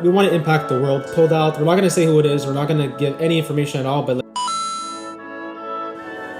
We want to impact the world. Pulled out. We're not going to say who it is. We're not going to give any information at all. But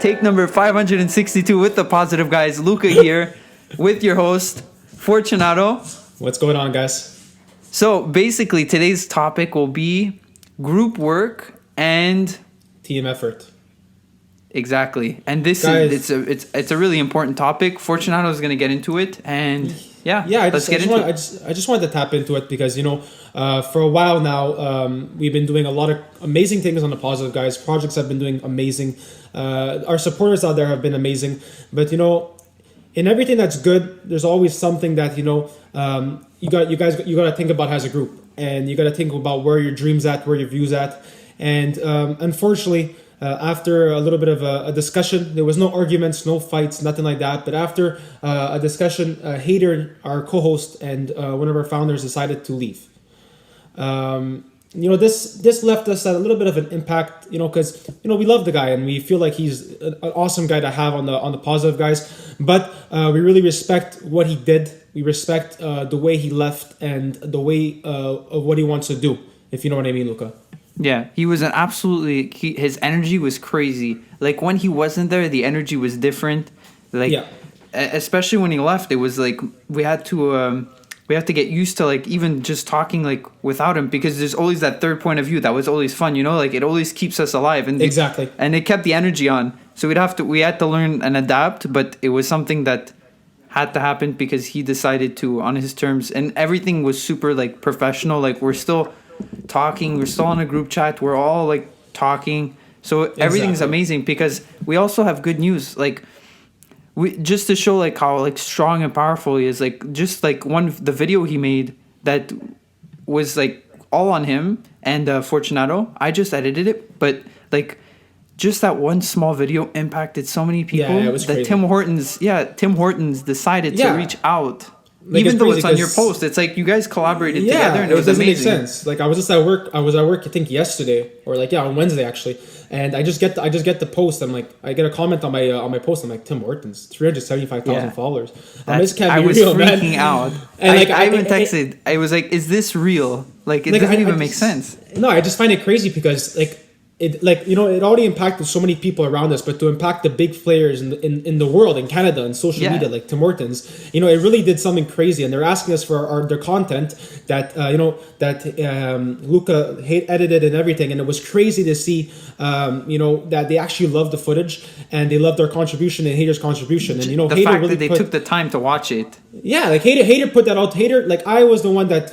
take number 562 with the positive guys. Luca here with your host, Fortunato. What's going on, guys? So basically, today's topic will be group work and team effort. Exactly, and this guys, is it's a really important topic. Fortunato is going to get into it, and let's get into it. I just wanted to tap into it because for a while now we've been doing a lot of amazing things on the positive guys. Projects have been doing amazing. Our supporters out there have been amazing, but in everything that's good, there's always something that you got to think about as a group, and you got to think about where your dreams at, where your views at, and unfortunately. After a little bit of a discussion, there was no arguments, no fights, nothing like that. But after a discussion, Hader, our co-host and one of our founders, decided to leave. This left us at a little bit of an impact, because we love the guy and we feel like he's an awesome guy to have on the positive guys. But we really respect what he did. We respect the way he left and the way of what he wants to do. If you know what I mean, Luca. Yeah, he was his energy was crazy. Like when he wasn't there, the energy was different. Especially when he left, it was like we have to get used to like even just talking like without him, because there's always that third point of view that was always fun, like it always keeps us alive and exactly. And it kept the energy on. So we had to learn and adapt, but it was something that had to happen because he decided to on his terms, and everything was super like professional. Like we're still talking, we're still on a group chat, we're all like talking, so everything's amazing because we also have good news, like we just to show like how like strong and powerful he is. Like just like the video he made that was like all on him and Fortunato, I just edited it, but like just that one small video impacted so many people it was crazy. Tim Hortons decided to reach out. Like even though it's on your post, it's like you guys collaborated together, and it was amazing. Make sense. Like I was at work, I think yesterday or on Wednesday actually, and I just get the post. I'm like, I get a comment on my post. I'm like, Tim Hortons, 375,000 followers. I was freaking out, and I even texted. I was like, is this real? Like it doesn't even make sense. No, I just find it crazy because it already impacted so many people around us, but to impact the big players in the world, in Canada, and social media, like Tim Hortons, it really did something crazy. And they're asking us for their content that Luca edited and everything. And it was crazy to see, that they actually loved the footage and they loved our contribution and Hader's contribution. And the Hader fact really that they took the time to watch it. Yeah, like Hader put that out. Hader, like I was the one that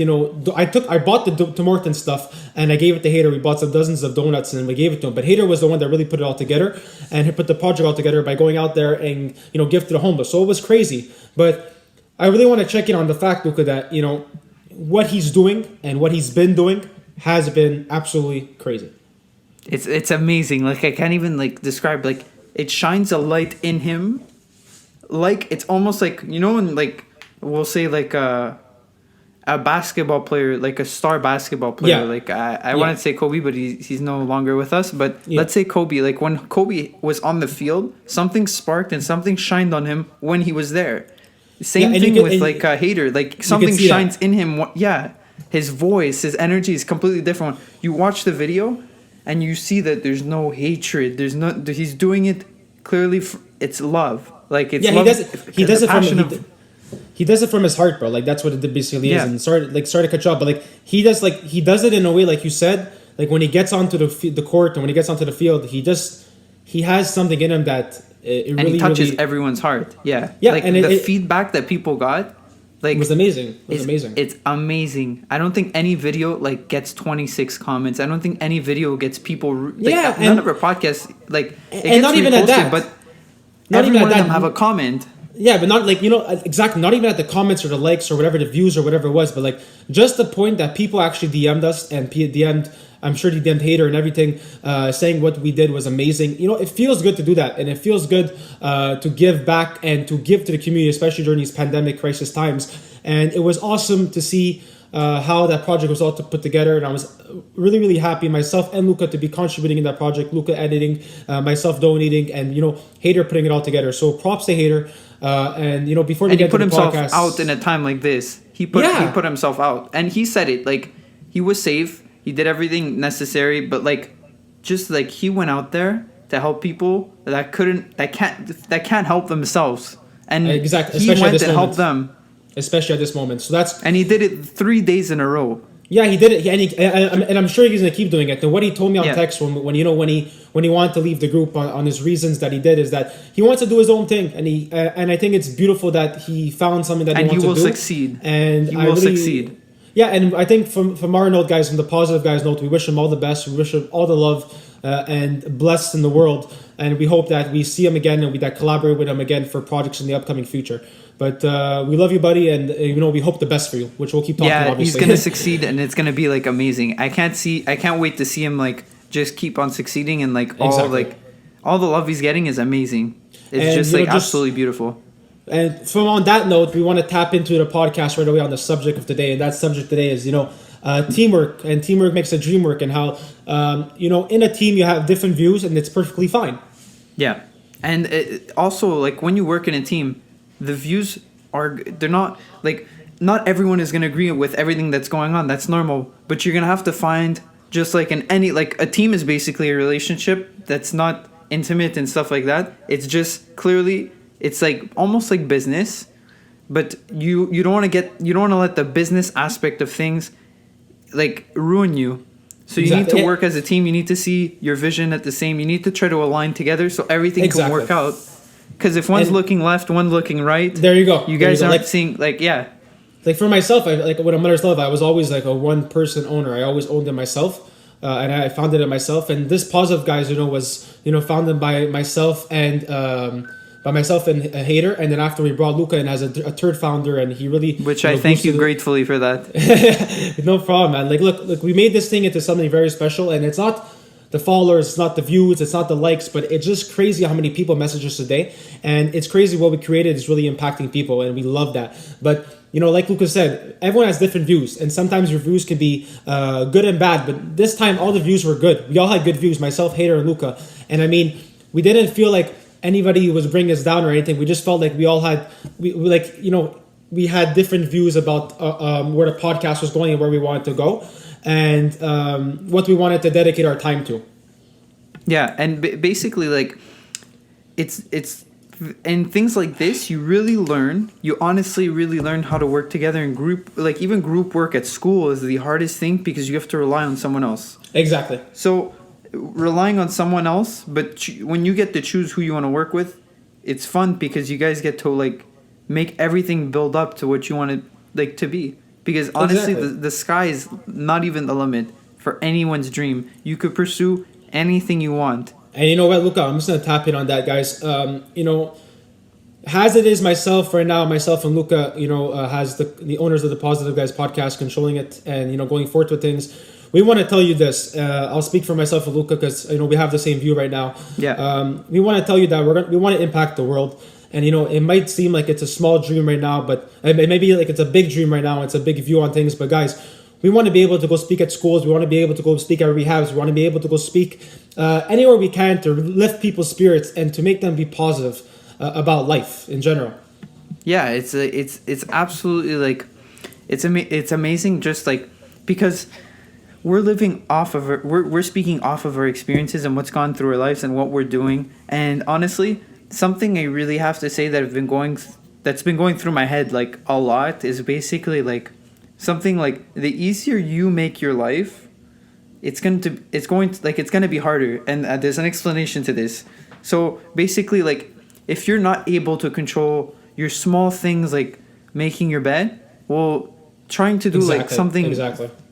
I bought the Tim Hortons stuff and I gave it to Hader. We bought some dozens of donuts and we gave it to him. But Hader was the one that really put it all together, and he put the project all together by going out there and give to the homeless. So it was crazy. But I really want to check in on the fact, Luca, that what he's doing and what he's been doing has been absolutely crazy. It's amazing. Like I can't even like describe. Like it shines a light in him. Like it's almost like when like we'll say like a basketball player, like a star basketball player. Like I wanted to say Kobe, but he's no longer with us. But let's say Kobe. Like when Kobe was on the field, something sparked and something shined on him when he was there. Same thing with Hader. Like something shines in him. His voice, his energy is completely different. You watch the video and you see that there's no hatred. He's doing it clearly. It's love. Like it's love. He does it from his heart, bro. Like that's what it basically is. And sorry to cut you off, but like he does it in a way, like you said, like when he gets onto the court and when he gets onto the field, he has something in him that and he touches everyone's heart. Yeah. Like and the feedback that people got, like it was amazing. Amazing. It's amazing. I don't think any video like gets 26 comments. I don't think any video gets people. None of our podcasts like it gets not even reposted, at that. But not every one of them have a comment. Yeah, but not like, exactly, not even at the comments or the likes or whatever, the views or whatever it was, but like just the point that people actually DM'd us and DM'd, I'm sure he DM'd Hader and everything, saying what we did was amazing. It feels good to do that, and it feels good to give back and to give to the community, especially during these pandemic crisis times. And it was awesome to see how that project was all put together, and I was really, really happy, myself and Luca, to be contributing in that project. Luca editing, myself donating, and Hader putting it all together. So props to Hader. And before we get to the podcast, he put himself out in a time like this. He put himself out, and he said it like he was safe. He did everything necessary, but like, just like he went out there to help people that can't help themselves, and Exactly, he especially at went this and helped moment. them, Especially at this moment. So that's and he did it 3 days in a row. yeah, he did it, and I'm sure he's gonna keep doing it. And what he told me on Yeah. text when he wanted to leave the group on his reasons that he did is that he wants to do his own thing, and I think it's beautiful that he found something that And he he wants to will do. succeed. And He I will really, succeed. Yeah, and I think from our note, guys, from the positive guys note, we wish him all the best. We wish him all the love and blessed in the world, and we hope that we see him again and that collaborate with him again for projects in the upcoming future. But we love you, buddy, and we hope the best for you, which we'll keep talking. Yeah, obviously. he's gonna succeed, and it's gonna be like amazing. I can't wait to see him like just keep on succeeding, and like Exactly. all the love he's getting is amazing. It's And, just you know, like just- absolutely beautiful. And from on that note, we want to tap into the podcast right away on the subject of today, and that subject today is teamwork, and teamwork makes a dream work, and how in a team you have different views, and it's perfectly fine. Yeah, and also like when you work in a team, the views they're not like not everyone is gonna agree with everything that's going on. That's normal, but you're gonna have to find just like in any like a team is basically a relationship that's not intimate and stuff like that. It's just clearly it's like almost like business, but you don't want to let the business aspect of things like ruin you. So you need Exactly. to work as a team. You need to see your vision at the same. You need to try to align together so everything Exactly. can work out. Because if one's And- looking left, one looking right, There you go. you There guys go. aren't Like, seeing like like for myself, when I'm Mother's Love, I was always like a one person owner. I always owned it myself, and I founded it myself. And this positive guys, was founded by myself and a hater. And then after we brought Luca in as a third founder, and he really which I thank you boosted it. gratefully for that. No problem, man. Like, look, we made this thing into something very special, and it's not the followers, it's not the views, it's not the likes, but it's just crazy how many people message us today, and it's crazy what we created is really impacting people, and we love that. But like Lucas said, everyone has different views, and sometimes your views can be good and bad. But this time, all the views were good. We all had good views, myself, Hater, and Luca. And I mean, we didn't feel like anybody was bringing us down or anything. We just felt like we all had, we had different views about where the podcast was going and where we wanted to go, and what we wanted to dedicate our time to. Yeah, and basically like it's in things like this you honestly really learn how to work together in group. Like even group work at school is the hardest thing because you have to rely on someone else. Exactly. So relying on someone else, but when you get to choose who you want to work with, it's fun because you guys get to like make everything build up to what you want it like to be. Because honestly, Exactly. the sky is not even the limit for anyone's dream. You could pursue anything you want. And you know what, Luca, I'm just going to tap in on that, guys. As it is myself right now, myself and Luca, has the owners of the Positive Guys podcast controlling it and, going forth with things. We want to tell you this. I'll speak for myself and Luca because, we have the same view right now. Yeah. We want to tell you that we want to impact the world. And, it might seem like it's a small dream right now, but maybe like it's a big dream right now. It's a big view on things. But, guys, we want to be able to go speak at schools. We want to be able to go speak at rehabs. We want to be able to go speak anywhere we can to lift people's spirits and to make them be positive about life in general. Yeah, it's absolutely like it's amazing just like because we're living off of we're speaking off of our experiences and what's gone through our lives and what we're doing. And honestly, something I really have to say that's been going through my head like a lot is basically like something like the easier you make your life, it's going to be harder. And there's an explanation to this. So basically, like if you're not able to control your small things like making your bed, well, trying to do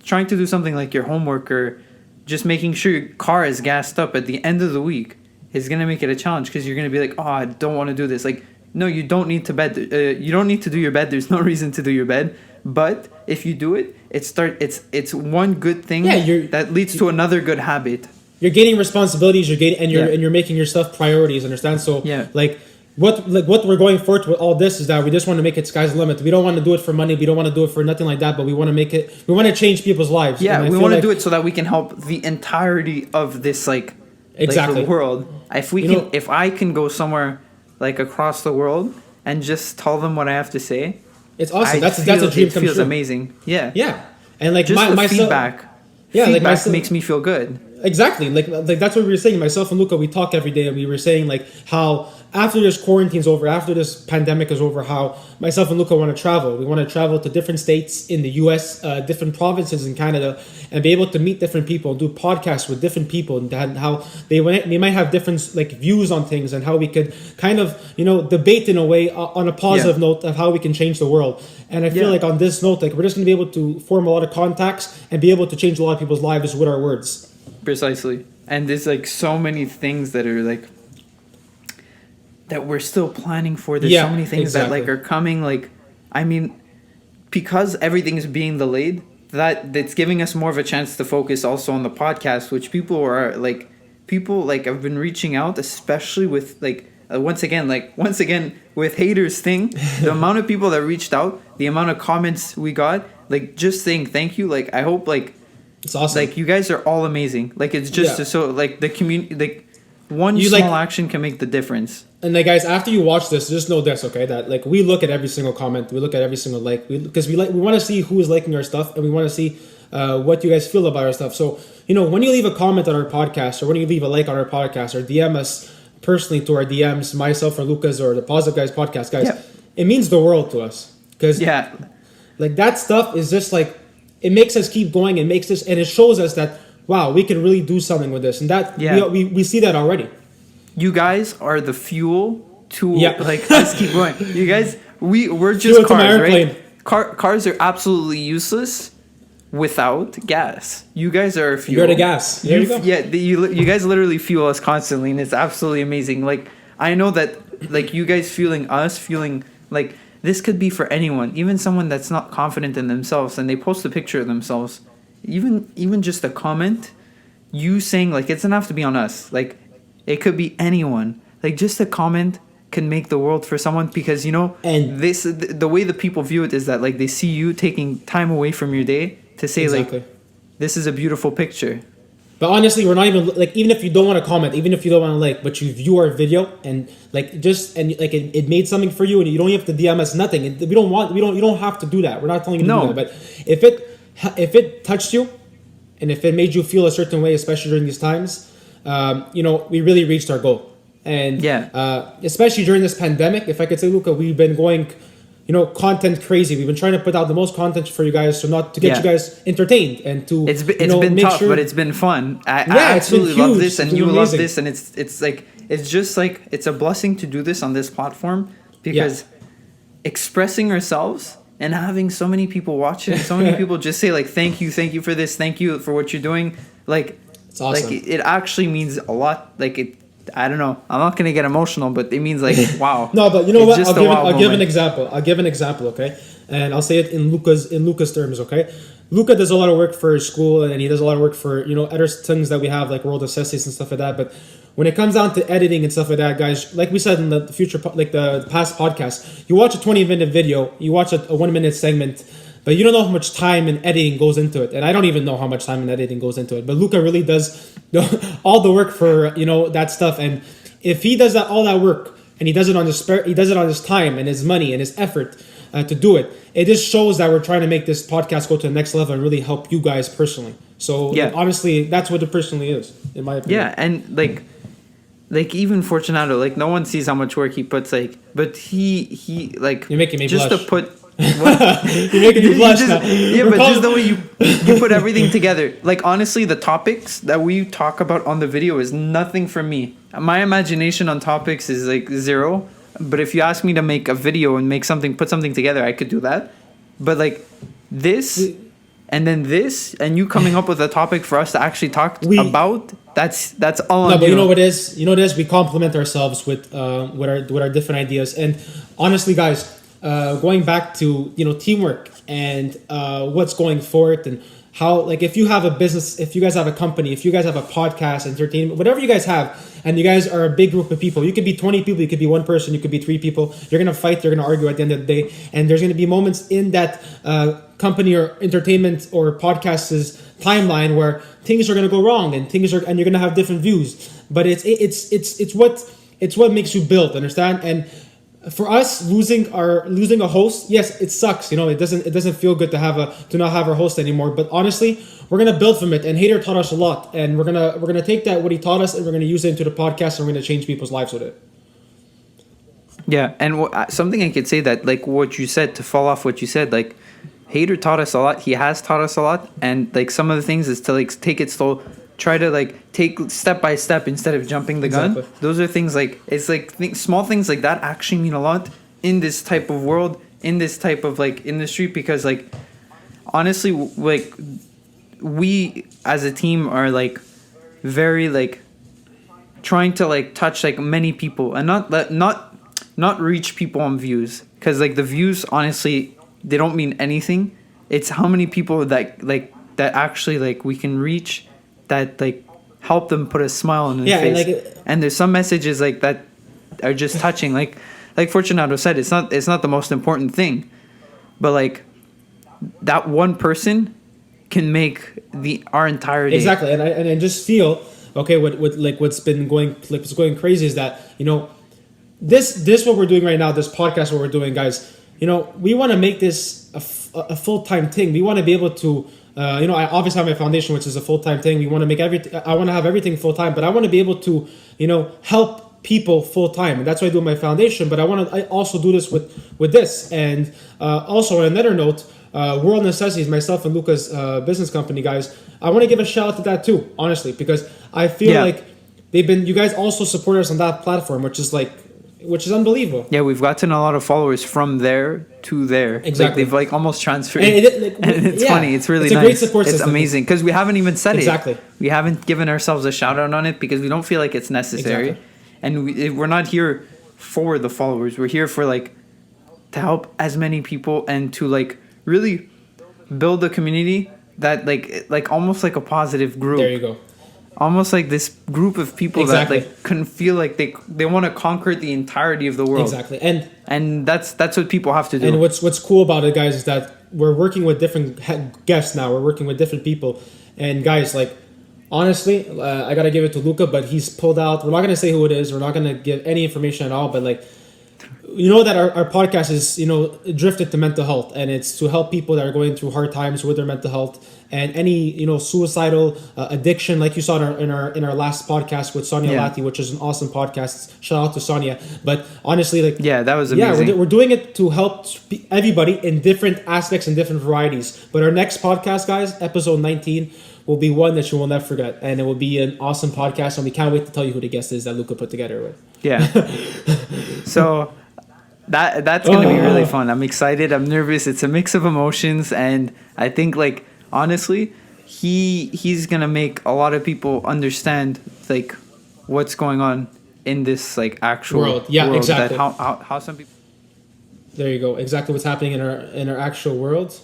trying to do something like your homework or just making sure your car is gassed up at the end of the week is going to make it a challenge because you're going to be like, oh, I don't want to do this. Like, no, you don't need to you don't need to do your bed. There's no reason to do your bed. But if you do it, it's one good thing that leads to another good habit. You're gaining responsibilities. You're making your stuff priorities. Understand? So like what we're going forth with all this is that we just want to make it sky's the limit. We don't want to do it for money. We don't want to do it for nothing like that. But we want to make it. We want to change people's lives. Yeah, we want to do it so that we can help the entirety of this Exactly. the world. If I can go somewhere like across the world and just tell them what I have to say, it's awesome. That's a dream come true. It feels amazing. Yeah. Yeah. And like Just the myself, feedback. yeah, like Feedback myself, makes me feel good. exactly. Like that's what we were saying. Myself and Luca, we talk every day, and we were saying like how after this quarantine's over, after this pandemic is over, how myself and Luca want to travel. We want to travel to different states in the U.S., different provinces in Canada, and be able to meet different people, and do podcasts with different people, and how they might have different like views on things, and how we could kind of debate in a way on a positive note of how we can change the world. And I feel like on this note, like we're just going to be able to form a lot of contacts and be able to change a lot of people's lives with our words. Precisely. And there's like so many things that are like that we're still planning for. There's so many things that like are coming. Like, I mean, because everything's being delayed, that's giving us more of a chance to focus also on the podcast, which people have been reaching out, especially with like once again with haters thing. The amount of people that reached out, the amount of comments we got, like just saying thank you. Like I hope like it's awesome. Like you guys are all amazing. Like it's just so like the community, like one small action can make the difference. And like guys, after you watch this, just know this, okay? That like we look at every single comment, we look at every single like, because we want to see who is liking our stuff, and we want to see what you guys feel about our stuff. So when you leave a comment on our podcast, or when you leave a like on our podcast, or DM us personally to our DMs, myself or Lucas or the Positive Guys podcast, guys, it means the world to us. Because like that stuff is just like, it makes us keep going, and makes us, and it shows us that wow, we can really do something with this, and that we see that already. You guys are the fuel to like us keep going. You guys, we're just cars, right? Cars are absolutely useless without gas. You guys are fuel. You're the gas. There you go. Yeah, you guys literally fuel us constantly, and it's absolutely amazing. Like I know that like you guys feeling like this could be for anyone, even someone that's not confident in themselves, and they post a picture of themselves, even just a comment, you saying like it doesn't have to be on us, like it could be anyone, like just a comment can make the world for someone, because and the way that people view it is that like they see you taking time away from your day to say like this is a beautiful picture. But honestly, we're not even like, even if you don't want to comment, even if you don't want to like, but you view our video and like it made something for you, and you don't have to DM us nothing. You don't have to do that. We're not telling you to do that. But if it touched you, and if it made you feel a certain way, especially during these times, we really reached our goal. And especially during this pandemic, if I could say, Luca, we've been going content crazy. We've been trying to put out the most content for you guys, so not to get you guys entertained, and to it's been tough, but it's been fun. I absolutely love this, and you love this, and it's like it's just like it's a blessing to do this on this platform, because expressing ourselves and having so many people watch it, so many people just say like thank you for this, thank you for what you're doing. Like it's awesome. Like it actually means a lot. Like it. I don't know. I'm not gonna get emotional, but it means like wow. No, but you know what? I'll give an example. Okay, and I'll say it in Luca's terms. Okay, Luca does a lot of work for his school, and he does a lot of work for other things that we have, like World of Essays and stuff like that. But when it comes down to editing and stuff like that, guys, like we said in the future, like the past podcast, you watch a 20-minute video, you watch a 1-minute segment, but you don't know how much time and editing goes into it. And I don't even know how much time and editing goes into it. But Luca really does all the work for that stuff. And if he does all that work, and he does it on his time and his money and his effort to do it, it just shows that we're trying to make this podcast go to the next level and really help you guys personally. So honestly, that's what it personally is, in my opinion. Yeah, and like even Fortunato, like no one sees how much work he puts, like, but he like you're making me just blush. To put. What? You're making me blush now. Yeah, but just the way you put everything together. Like honestly, the topics that we talk about on the video is nothing for me. My imagination on topics is like zero. But if you ask me to make a video and put something together, I could do that. But like this, and then this, and you coming up with a topic for us to actually talk about, that's all. No, but you know what it is? We complement ourselves with our different ideas. And honestly, guys, going back to teamwork and what's going forward, and how, like, if you have a business, if you guys have a company, if you guys have a podcast, entertainment, whatever you guys have, and you guys are a big group of people, you could be 20 people, you could be one person, you could be 3 people, you're gonna fight, you're gonna argue at the end of the day, and there's gonna be moments in that company or entertainment or podcast's timeline where things are gonna go wrong, and you're gonna have different views. But it's what makes you build, understand? And for us losing a host, yes, it sucks. It doesn't feel good to not have our host anymore. But honestly, we're gonna build from it. And Hater taught us a lot, and we're gonna take that what he taught us, and we're gonna use it into the podcast, and we're gonna change people's lives with it. Yeah, and something I could say that, like what you said, to fall off what you said, like Hater taught us a lot. He has taught us a lot, and like some of the things is to like take it slow, try to like take step by step instead of jumping the gun. Exactly. Those are things like it's like small things like that actually mean a lot in this type of world, in this type of like industry, because like honestly, like we as a team are like very like trying to like touch like many people and not reach people on views, because like the views honestly they don't mean anything. It's how many people that that actually like we can reach, that like help them put a smile on their face. And there's some messages like that are just touching, like Fortunato said, it's not the most important thing, but like that one person can make our entire day. Exactly, and I just feel okay. What's going crazy is that this what we're doing right now, this podcast, what we're doing, guys. We want to make this a full-time thing. We want to be able to. I obviously have my foundation, which is a full-time thing. We want to make I want to have everything full-time, but I want to be able to, help people full-time, and that's why I do my foundation. But I also do this with this, and also on another note, World Necessities, myself and Luca's business company, guys. I want to give a shout out to that too, honestly, because I feel like you guys also support us on that platform, which is unbelievable. Yeah, we've gotten a lot of followers from there to there. Exactly. Like they've like almost transferred. And it's funny. It's really it's nice. A great support system. It's amazing because we haven't even said exactly. it. We haven't given ourselves a shout out on it because we don't feel like it's necessary. Exactly. And we're not here for the followers. We're here for like to help as many people and to like really build a community that like almost like a positive group. There you go. Almost like this group of people exactly. that like can feel like they want to conquer the entirety of the world. Exactly, and that's what people have to do. And what's cool about it, guys, is that we're working with different guests now. We're working with different people, and guys, like honestly, I gotta give it to Luca, but he's pulled out. We're not gonna say who it is. We're not gonna give any information at all. But like, that our podcast is drifted to mental health, and it's to help people that are going through hard times with their mental health and any suicidal addiction, like you saw in our last podcast with Sonia Lati, which is an awesome podcast. Shout out to Sonia. But honestly, like that was amazing. Yeah, we're doing it to help everybody in different aspects and different varieties. But our next podcast, guys, episode 19, will be one that you will never forget, and it will be an awesome podcast, and we can't wait to tell you who the guest is that Luca put together with. Yeah. So that's gonna be really fun. I'm excited. I'm nervous. It's a mix of emotions, and I think like honestly, he's gonna make a lot of people understand like what's going on in this like actual world. Yeah, world, exactly. That how some people. There you go. Exactly what's happening in our actual world.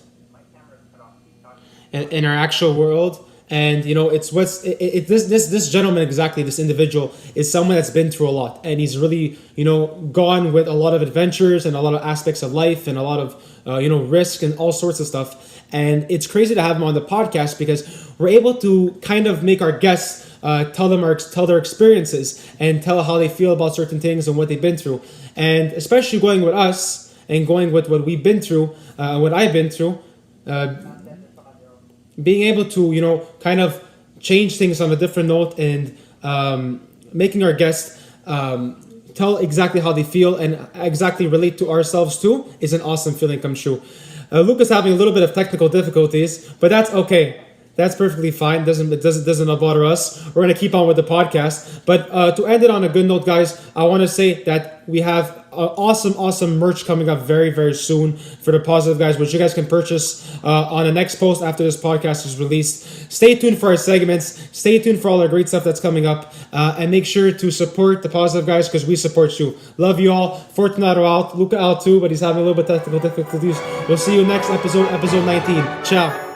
And in our actual world. And it's this gentleman, exactly, this individual is someone that's been through a lot, and he's really gone with a lot of adventures and a lot of aspects of life and a lot of risk and all sorts of stuff. And it's crazy to have him on the podcast because we're able to kind of make our guests tell their experiences and tell how they feel about certain things and what they've been through. And especially going with us and going with what we've been through, what I've been through. Being able to, kind of change things on a different note and making our guests tell exactly how they feel and exactly relate to ourselves too is an awesome feeling come true. Luca's having a little bit of technical difficulties, but that's okay. That's perfectly fine. It doesn't bother us. We're gonna keep on with the podcast. But to end it on a good note, guys, I want to say that we have awesome merch coming up very, very soon for the Positive Guys, which you guys can purchase on the next post after this podcast is released. Stay tuned for our segments. Stay tuned for all our great stuff that's coming up, and make sure to support the Positive Guys because we support you. Love you all. Fortunato out. Luca out too, but he's having a little bit of technical difficulties. We'll see you next episode 19. Ciao.